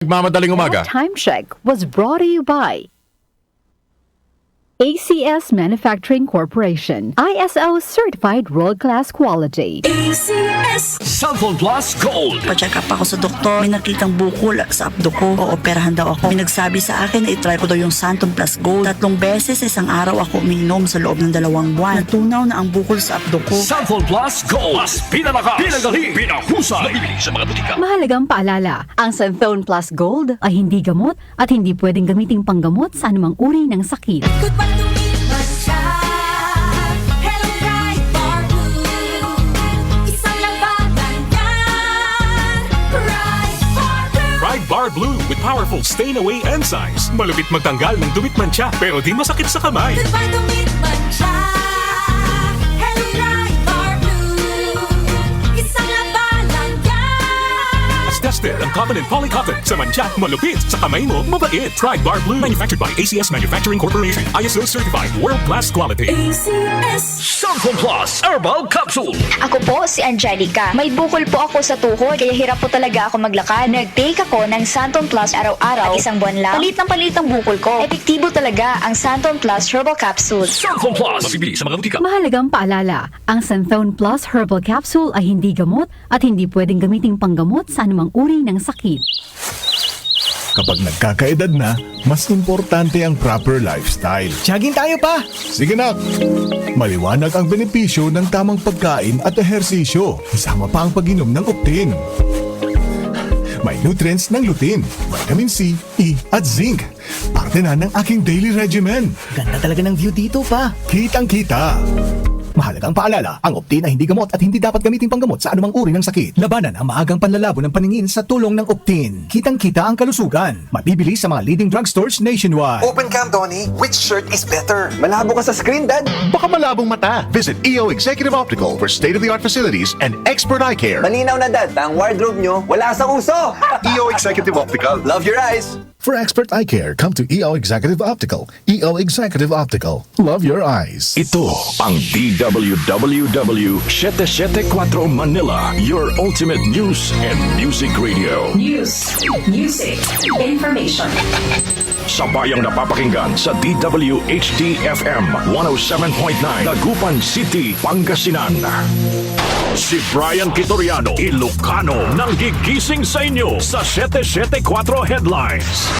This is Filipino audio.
Nagmamadaling umaga. Time check was brought to you by ACS Manufacturing Corporation, ISO certified world-class quality. ACS Cellphone Plus Gold. Pa-check up ako sa doktor. May nakitang bukol sa abdo ko. Ooperahan daw ako. May nagsabi sa akin na itry ko daw yung Santon Plus Gold. 3 beses isang araw ako umiinom sa loob ng 2 buwan. Natunaw na ang bukol sa abdo ko. Cellphone Plus Gold. Mas pinalakas, pinagaling, pinahusay. Nabibili sa mga butika. Mahalagang paalala, ang Santhone Plus Gold ay hindi gamot at hindi pwedeng gamiting panggamot sa anumang uri ng sakit. Bar Blue with powerful stain-away enzymes. Malupit magtanggal ng dumit mancha pero di masakit sa kamay. Goodbye dumit mancha. Hello Right Bar Blue. Isang labanan yan. As tested ang cotton and polycotton. Sa mancha, malupit. Sa kamay mo, mabait. Pride Bar Blue. Manufactured by ACS Manufacturing Corporation. ISO certified world-class quality. ACS Cellphone Plus Herbal Capsule. Ako po si Angelica. May bukol po ako sa tuhod, kaya hirap po talaga ako maglakad. Nag-take ako ng Santon Plus araw-araw at isang buwan lang. Palit ang bukol ko. Epektibo talaga ang Santon Plus Herbal Capsule. Cellphone Plus. Mabibili sa mga butika. Mahalagang paalala, ang Santhone Plus Herbal Capsule ay hindi gamot at hindi pwedeng gamiting panggamot sa anumang uri ng sakit. Kapag nagkakaedad na, mas importante ang proper lifestyle. Jogging tayo pa! Sige na! Maliwanag ang benepisyo ng tamang pagkain at ehersisyo. Kasama pa ang pag-inom ng Optin. May nutrients ng lutein, vitamin C, E at zinc. Parte na ng aking daily regimen. Ganda talaga ng view dito pa. Kitang-kita! Mahalagang paalala, ang Optin ay hindi gamot at hindi dapat gamitin panggamot sa anumang uri ng sakit. Labanan ang maagang panlalabo ng paningin sa tulong ng Optin. Kitang-kita ang kalusugan. Mabibili sa mga leading drugstores nationwide. Open cam, Donnie. Which shirt is better? Malabo ka sa screen, Dad. Baka malabong mata. Visit EO Executive Optical for state-of-the-art facilities and expert eye care. Malinaw na, Dad. Ang wardrobe nyo, wala sa uso. EO Executive Optical. Love your eyes. For expert eye care, come to EO Executive Optical. EO Executive Optical. Love your eyes. Ito ang DWWW 774 Manila, your ultimate news and music radio. News, music, information. Sabayang napapakinggan sa DWHD-FM 107.9 Dagupan City, Pangasinan. Si Brian Kitoriano, Ilocano, nang gigising sa inyo sa 774 Headlines.